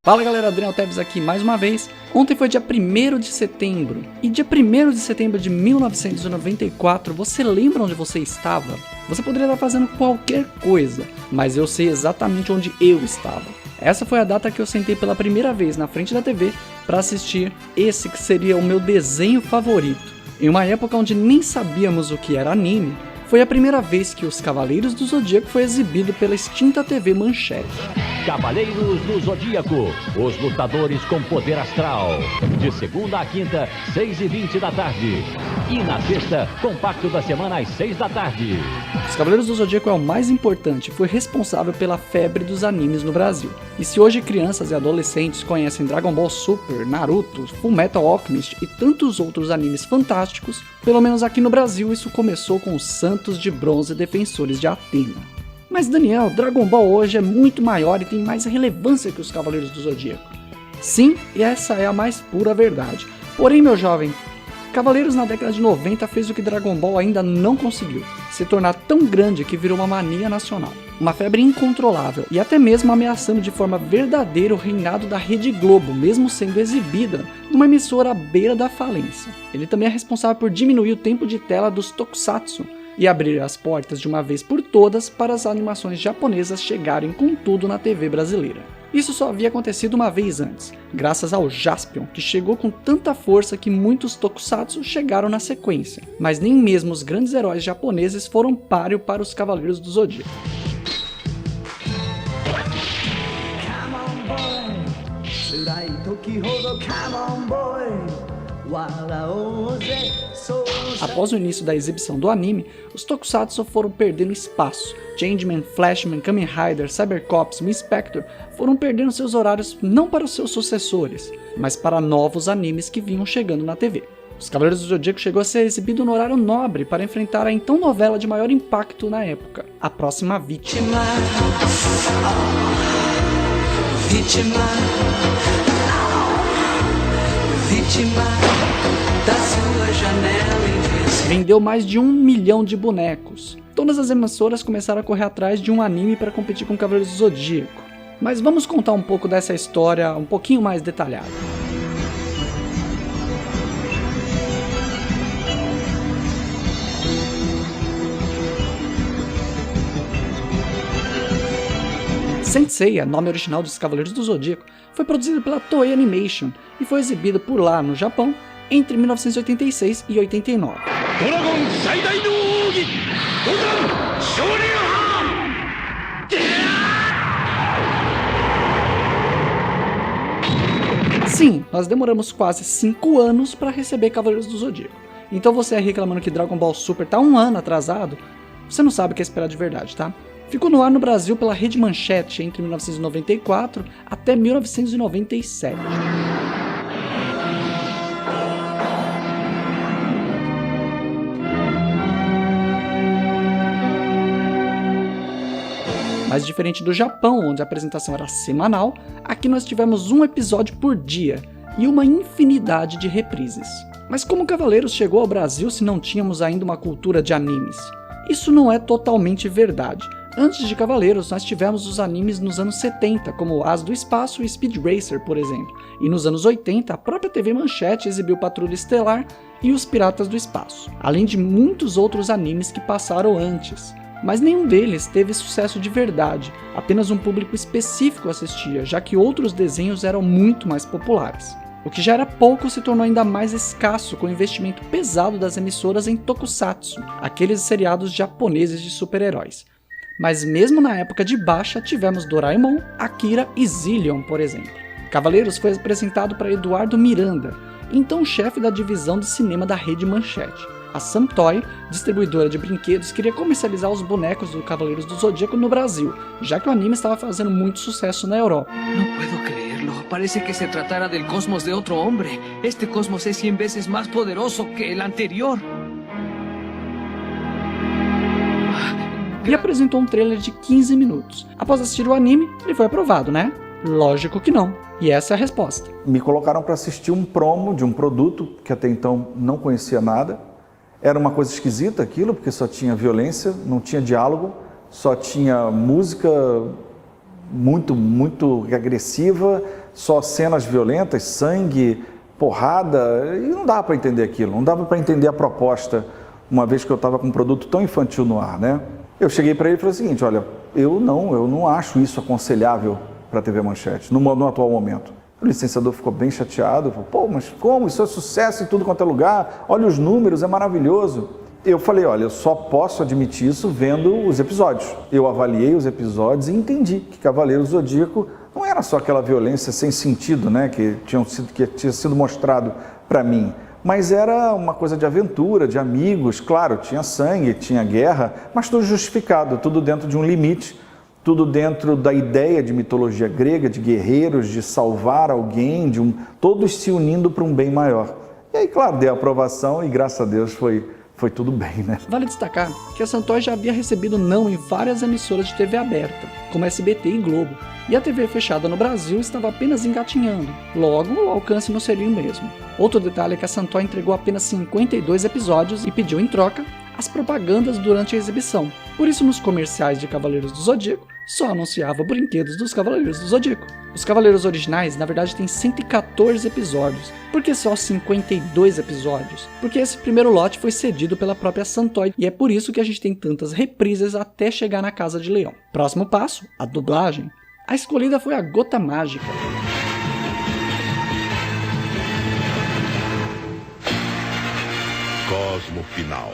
Fala galera, Adriano Teves aqui mais uma vez. Ontem foi dia 1º de setembro, e dia 1º de setembro de 1994, você lembra onde você estava? Você poderia estar fazendo qualquer coisa, mas eu sei exatamente onde eu estava. Essa foi a data que eu sentei pela primeira vez na frente da TV para assistir esse que seria o meu desenho favorito. Em uma época onde nem sabíamos o que era anime, foi a primeira vez que os Cavaleiros do Zodíaco foi exibido pela extinta TV Manchete. Cavaleiros do Zodíaco, os lutadores com poder astral. De segunda a quinta, 6h20 da tarde. E na sexta, compacto da semana às 6 da tarde. Os Cavaleiros do Zodíaco é o mais importante e foi responsável pela febre dos animes no Brasil. E se hoje crianças e adolescentes conhecem Dragon Ball Super, Naruto, Fullmetal Alchemist e tantos outros animes fantásticos, pelo menos aqui no Brasil isso começou com os Santos de Bronze Defensores de Atena. Mas Daniel, Dragon Ball hoje é muito maior e tem mais relevância que os Cavaleiros do Zodíaco. Sim, e essa é a mais pura verdade. Porém, meu jovem, Cavaleiros na década de 90 fez o que Dragon Ball ainda não conseguiu, se tornar tão grande que virou uma mania nacional. Uma febre incontrolável e até mesmo ameaçando de forma verdadeira o reinado da Rede Globo, mesmo sendo exibida numa emissora à beira da falência. Ele também é responsável por diminuir o tempo de tela dos tokusatsu, e abrir as portas de uma vez por todas para as animações japonesas chegarem com tudo na TV brasileira. Isso só havia acontecido uma vez antes, graças ao Jaspion, que chegou com tanta força que muitos tokusatsu chegaram na sequência, mas nem mesmo os grandes heróis japoneses foram páreo para os Cavaleiros do Zodíaco. Após o início da exibição do anime, os tokusatsu foram perdendo espaço. Changeman, Flashman, Kamen Rider, Cybercops, Inspector foram perdendo seus horários não para os seus sucessores, mas para novos animes que vinham chegando na TV. Os Cavaleiros do Zodíaco chegou a ser exibido no horário nobre para enfrentar a então novela de maior impacto na época, A Próxima Vítima. Vítima da sua janela invisível. Vendeu mais de 1 milhão de bonecos. Todas as emissoras começaram a correr atrás de um anime para competir com Cavaleiros do Zodíaco. Mas vamos contar um pouco dessa história um pouquinho mais detalhada. Saint Seiya, nome original dos Cavaleiros do Zodíaco, foi produzido pela Toei Animation e foi exibido por lá no Japão entre 1986 e 89. Sim, nós demoramos quase 5 anos para receber Cavaleiros do Zodíaco. Então você aí reclamando que Dragon Ball Super tá 1 ano atrasado, você não sabe o que é esperar de verdade, tá? Ficou no ar no Brasil pela Rede Manchete entre 1994 até 1997. Mas diferente do Japão, onde a apresentação era semanal, aqui nós tivemos um episódio por dia e uma infinidade de reprises. Mas como Cavaleiros chegou ao Brasil se não tínhamos ainda uma cultura de animes? Isso não é totalmente verdade. Antes de Cavaleiros, nós tivemos os animes nos anos 70, como As do Espaço e Speed Racer, por exemplo. E nos anos 80, a própria TV Manchete exibiu Patrulha Estelar e Os Piratas do Espaço, além de muitos outros animes que passaram antes. Mas nenhum deles teve sucesso de verdade, apenas um público específico assistia, já que outros desenhos eram muito mais populares. O que já era pouco se tornou ainda mais escasso com o investimento pesado das emissoras em tokusatsu, aqueles seriados japoneses de super-heróis. Mas mesmo na época de baixa, tivemos Doraemon, Akira e Zillion, por exemplo. Cavaleiros foi apresentado para Eduardo Miranda, então chefe da divisão de cinema da Rede Manchete. A Samtoy, distribuidora de brinquedos, queria comercializar os bonecos do Cavaleiros do Zodíaco no Brasil, já que o anime estava fazendo muito sucesso na Europa. Não puedo creerlo. Parece que se tratara del cosmos de outro hombre. Este cosmos é 100 vezes mais poderoso que o anterior. E apresentou um trailer de 15 minutos. Após assistir o anime, ele foi aprovado, né? Lógico que não. E essa é a resposta. Me colocaram para assistir um promo de um produto que até então não conhecia nada. Era uma coisa esquisita aquilo, porque só tinha violência, não tinha diálogo, só tinha música muito agressiva, só cenas violentas, sangue, porrada, e não dava para entender aquilo, não dava para entender a proposta, uma vez que eu estava com um produto tão infantil no ar, né? Eu cheguei para ele e falei o seguinte, olha, eu não acho isso aconselhável para a TV Manchete, no atual momento. O licenciador ficou bem chateado, falou, pô, mas como? Isso é sucesso em tudo quanto é lugar, olha os números, é maravilhoso. Eu falei, olha, eu só posso admitir isso vendo os episódios. Eu avaliei os episódios e entendi que Cavaleiro do Zodíaco não era só aquela violência sem sentido, né, que tinha sido mostrado para mim, mas era uma coisa de aventura, de amigos, claro, tinha sangue, tinha guerra, mas tudo justificado, tudo dentro de um limite, tudo dentro da ideia de mitologia grega, de guerreiros, de salvar alguém, todos se unindo para um bem maior. E aí, claro, dei a aprovação e graças a Deus foi tudo bem, né? Vale destacar que a Santoy já havia recebido não em várias emissoras de TV aberta, como SBT e Globo, e a TV fechada no Brasil estava apenas engatinhando, logo o alcance não seria o mesmo. Outro detalhe é que a Santoy entregou apenas 52 episódios e pediu em troca as propagandas durante a exibição. Por isso, nos comerciais de Cavaleiros do Zodíaco, só anunciava brinquedos dos Cavaleiros do Zodíaco. Os Cavaleiros originais, na verdade, têm 114 episódios. Por que só 52 episódios? Porque esse primeiro lote foi cedido pela própria Santoy, e é por isso que a gente tem tantas reprises até chegar na Casa de Leão. Próximo passo, a dublagem. A escolhida foi a Gota Mágica. Cosmo Final.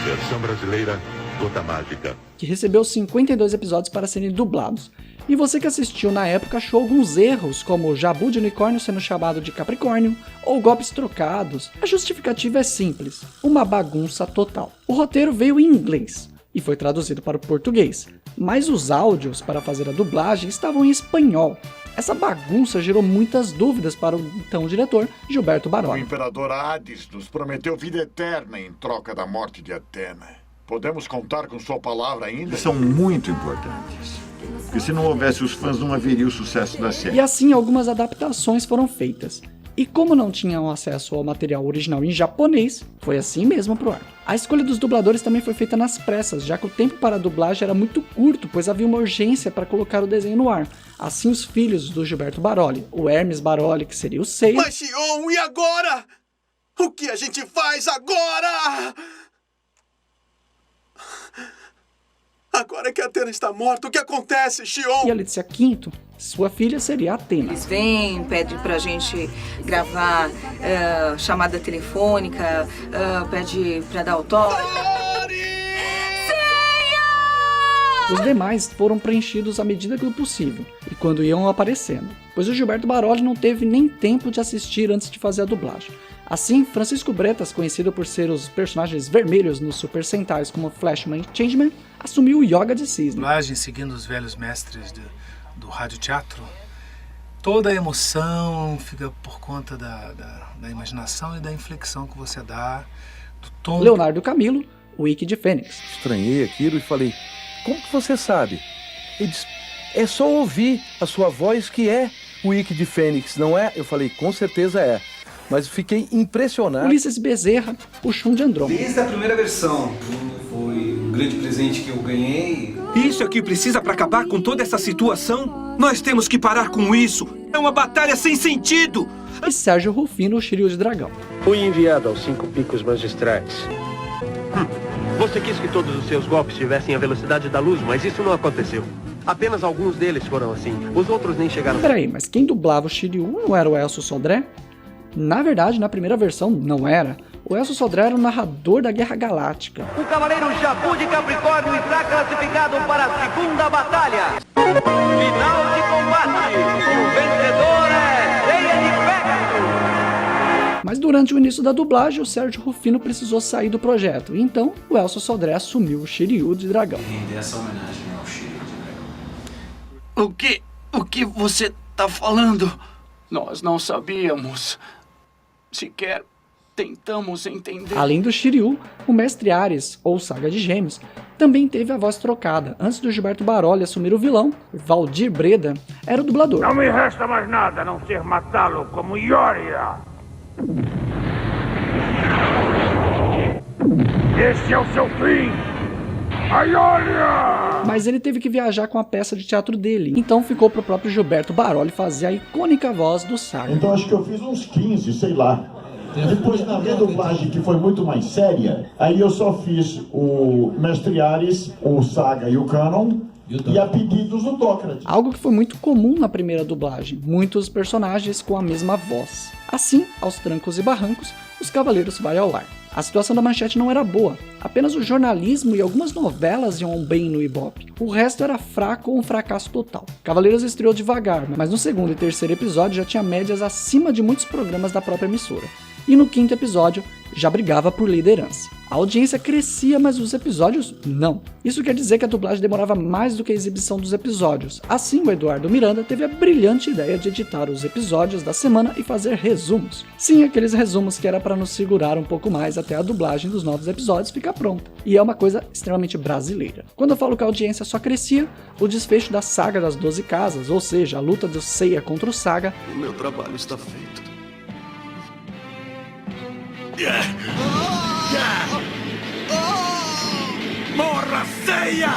Versão brasileira, Gota Mágica. Que recebeu 52 episódios para serem dublados. E você que assistiu na época achou alguns erros, como o Jabu de unicórnio sendo chamado de Capricórnio, ou golpes trocados. A justificativa é simples, uma bagunça total. O roteiro veio em inglês e foi traduzido para o português, mas os áudios para fazer a dublagem estavam em espanhol. Essa bagunça gerou muitas dúvidas para o então diretor Gilberto O Baroli. imperador Hades nos prometeu vida eterna em troca da morte de Atena. Podemos contar com sua palavra ainda? São muito importantes. Porque se não houvesse os fãs, não haveria o sucesso da série. E assim algumas adaptações foram feitas. E como não tinham acesso ao material original em japonês, foi assim mesmo pro ar. A escolha dos dubladores também foi feita nas pressas, já que o tempo para a dublagem era muito curto, pois havia uma urgência para colocar o desenho no ar. Assim os filhos do Gilberto Baroli, o Hermes Baroli, que seria o Seiya... Mas Xion, e agora? O que a gente faz agora? Agora que a Atena está morta, o que acontece, Xion? E a Letícia Quinto, sua filha, seria a Atena. Eles vêm, pedem pra gente gravar chamada telefônica, pede pra dar autógrafo. Os demais foram preenchidos à medida do possível, e quando iam aparecendo, pois o Gilberto Baroli não teve nem tempo de assistir antes de fazer a dublagem. Assim, Francisco Bretas, conhecido por ser os personagens vermelhos nos Super Sentais como Flashman e Changeman, assumiu o Yoga de Cisne. Dublagem, seguindo os velhos mestres do radioteatro, toda a emoção fica por conta da imaginação e da inflexão que você dá, do tom... Leonardo Camilo, o Ikki de Fênix. Estranhei aquilo e falei, como que você sabe? Ele disse, é só ouvir a sua voz que é o Ikki de Fênix, não é? Eu falei, com certeza é. Mas fiquei impressionado. Ulisses Bezerra, o Shun de Andrômeda. Desde a primeira versão, foi um grande presente que eu ganhei. Isso aqui precisa para acabar com toda essa situação? Nós temos que parar com isso. É uma batalha sem sentido. E Sérgio Rufino, o Shiryu de Dragão. Fui enviado aos 5 picos magistrais. Você quis que todos os seus golpes tivessem a velocidade da luz, mas isso não aconteceu. Apenas alguns deles foram assim. Os outros nem chegaram... Peraí, mas quem dublava o Shiryu não era o Elcio Sodré? Na verdade, na primeira versão, não era. O Elcio Sodré era o narrador da Guerra Galáctica. O Cavaleiro Jabu de Capricórnio está classificado para a segunda batalha. Final de combate. O vencedor é Seiya de Pegasus. Mas durante o início da dublagem, o Sérgio Rufino precisou sair do projeto. Então, o Elcio Sodré assumiu o Shiryu de Dragão. Render essa homenagem ao Shiryu de Dragão. O que você tá falando? Nós não sabíamos. Sequer tentamos entender. Além do Shiryu, o Mestre Ares, ou Saga de Gêmeos, também teve a voz trocada. Antes do Gilberto Baroli assumir o vilão, Valdir Breda era o dublador. Não me resta mais nada a não ser matá-lo como Ioria. Este é o seu fim. Ai, olha! Mas ele teve que viajar com a peça de teatro dele, então ficou pro próprio Gilberto Baroli fazer a icônica voz do Saga. Então acho que eu fiz uns 15, sei lá. Depois na redublagem, que foi muito mais séria, aí eu só fiz o Mestre Ares, o Saga e o Canon, e a pedidos do Tócrates. Algo que foi muito comum na primeira dublagem, muitos personagens com a mesma voz. Assim, aos trancos e barrancos, Os Cavaleiros vai ao ar. A situação da Manchete não era boa, apenas o jornalismo e algumas novelas iam bem no Ibope. O resto era fraco ou um fracasso total. Cavaleiros estreou devagar, mas no segundo e terceiro episódio já tinha médias acima de muitos programas da própria emissora. E no quinto episódio, já brigava por liderança. A audiência crescia, mas os episódios não. Isso quer dizer que a dublagem demorava mais do que a exibição dos episódios. Assim, o Eduardo Miranda teve a brilhante ideia de editar os episódios da semana e fazer resumos. Sim, aqueles resumos que era para nos segurar um pouco mais até a dublagem dos novos episódios ficar pronta. E é uma coisa extremamente brasileira. Quando eu falo que a audiência só crescia, o desfecho da Saga das 12 Casas, ou seja, a luta do Seiya contra o Saga... O meu trabalho está feito. Morra, Seiya!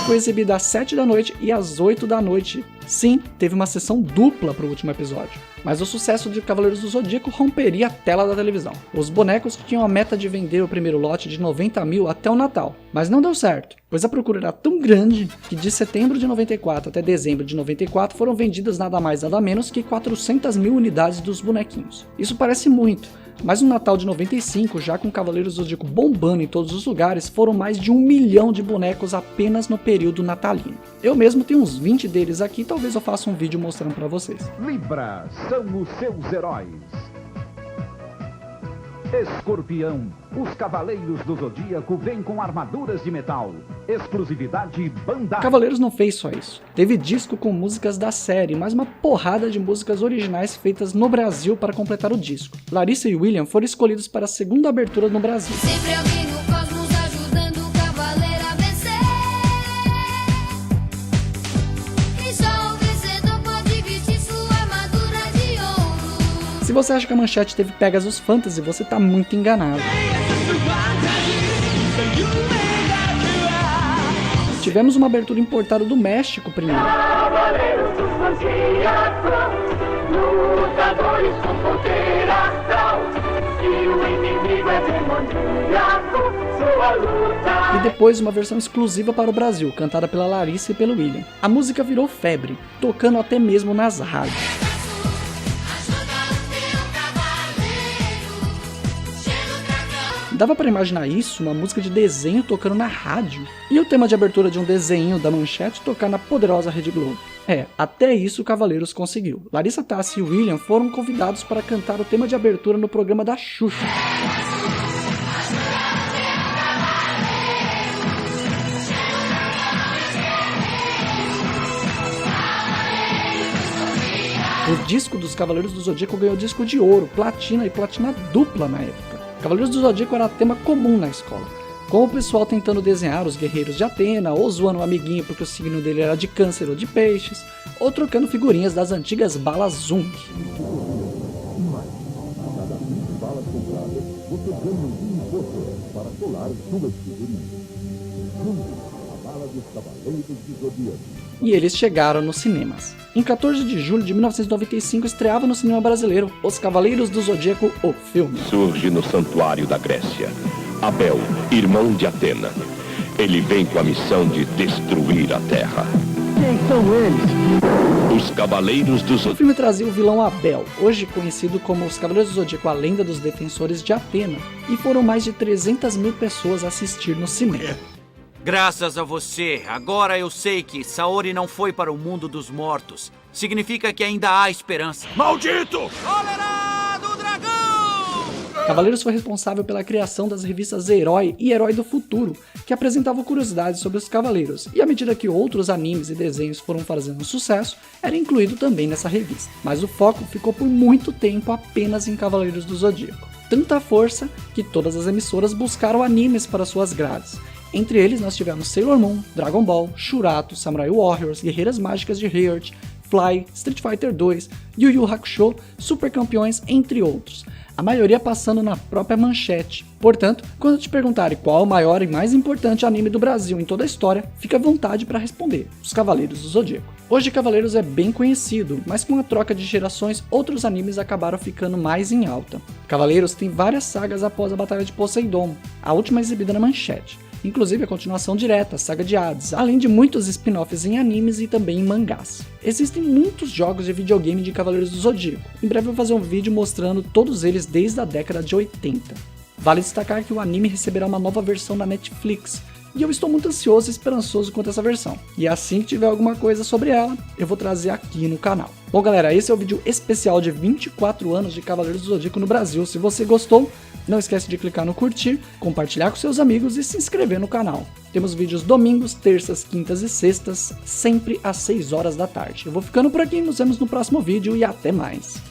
Foi exibida às 7 da noite e às 8 da noite. Sim, teve uma sessão dupla para o último episódio. Mas o sucesso de Cavaleiros do Zodíaco romperia a tela da televisão. Os bonecos tinham a meta de vender o primeiro lote de 90 mil até o Natal. Mas não deu certo, pois a procura era tão grande que de setembro de 94 até dezembro de 94 foram vendidas nada mais nada menos que 400 mil unidades dos bonequinhos. Isso parece muito, mas no Natal de 95, já com Cavaleiros do Zodíaco bombando em todos os lugares, foram mais de 1 milhão de bonecos apenas no período natalino. Eu mesmo tenho uns 20 deles aqui, talvez eu faça um vídeo mostrando pra vocês. Libra são os seus heróis. Escorpião, os Cavaleiros do Zodíaco vêm com armaduras de metal. Exclusividade Bandai. Cavaleiros não fez só isso. Teve disco com músicas da série, mais uma porrada de músicas originais feitas no Brasil para completar o disco. Larissa e William foram escolhidos para a segunda abertura no Brasil. Sempre alguém no cosmos ajudando o cavaleiro a vencer. E só o vencedor pode vestir sua armadura de ouro. Se você acha que a Manchete teve Pegasus Fantasy, você tá muito enganado. Tivemos uma abertura importada do México primeiro. Cavaleiros do Zodíaco, lutadores com poder astral. Se o inimigo é demoníaco, sua luta... E depois uma versão exclusiva para o Brasil, cantada pela Larissa e pelo William. A música virou febre, tocando até mesmo nas rádios. Dava pra imaginar isso, uma música de desenho tocando na rádio. E o tema de abertura de um desenho da Manchete tocar na poderosa Rede Globo. Até isso o Cavaleiros conseguiu. Larissa Tassi e William foram convidados para cantar o tema de abertura no programa da Xuxa. O disco dos Cavaleiros do Zodíaco ganhou disco de ouro, platina e platina dupla na época. Cavaleiros do Zodíaco era tema comum na escola, com o pessoal tentando desenhar os guerreiros de Atena, ou zoando um amiguinho porque o signo dele era de câncer ou de peixes, ou trocando figurinhas das antigas balas Zung. E eles chegaram nos cinemas. Em 14 de julho de 1995 estreava no cinema brasileiro Os Cavaleiros do Zodíaco, o filme. Surge no santuário da Grécia Abel, irmão de Atena. Ele vem com a missão de destruir a Terra. Quem são eles? Os Cavaleiros do Zodíaco. O filme trazia o vilão Abel, hoje conhecido como Os Cavaleiros do Zodíaco, a lenda dos defensores de Atena, e foram mais de 300 mil pessoas a assistir no cinema. Graças a você, agora eu sei que Saori não foi para o mundo dos mortos. Significa que ainda há esperança. Maldito! Cólera do Dragão! Cavaleiros foi responsável pela criação das revistas Herói e Herói do Futuro, que apresentavam curiosidades sobre os Cavaleiros, e à medida que outros animes e desenhos foram fazendo sucesso, era incluído também nessa revista. Mas o foco ficou por muito tempo apenas em Cavaleiros do Zodíaco. Tanta força que todas as emissoras buscaram animes para suas grades. Entre eles nós tivemos Sailor Moon, Dragon Ball, Shurato, Samurai Warriors, Guerreiras Mágicas de Heart, Fly, Street Fighter 2, Yu Yu Hakusho, Super Campeões, entre outros. a maioria passando na própria manchete. Portanto, quando te perguntarem qual é o maior e mais importante anime do Brasil em toda a história, fica à vontade para responder: Os Cavaleiros do Zodíaco. Hoje Cavaleiros é bem conhecido, mas com a troca de gerações, outros animes acabaram ficando mais em alta. Cavaleiros tem várias sagas após a Batalha de Poseidon, a última exibida na manchete. Inclusive a continuação direta, a Saga de Hades, além de muitos spin-offs em animes e também em mangás. Existem muitos jogos de videogame de Cavaleiros do Zodíaco. Em breve eu vou fazer um vídeo mostrando todos eles desde a década de 80. Vale destacar que o anime receberá uma nova versão na Netflix, e eu estou muito ansioso e esperançoso quanto a essa versão. E assim que tiver alguma coisa sobre ela, eu vou trazer aqui no canal. Bom galera, esse é o vídeo especial de 24 anos de Cavaleiros do Zodíaco no Brasil. Se você gostou, não esquece de clicar no curtir, compartilhar com seus amigos e se inscrever no canal. Temos vídeos domingos, terças, quintas e sextas, sempre às 6 horas da tarde. Eu vou ficando por aqui, nos vemos no próximo vídeo e até mais.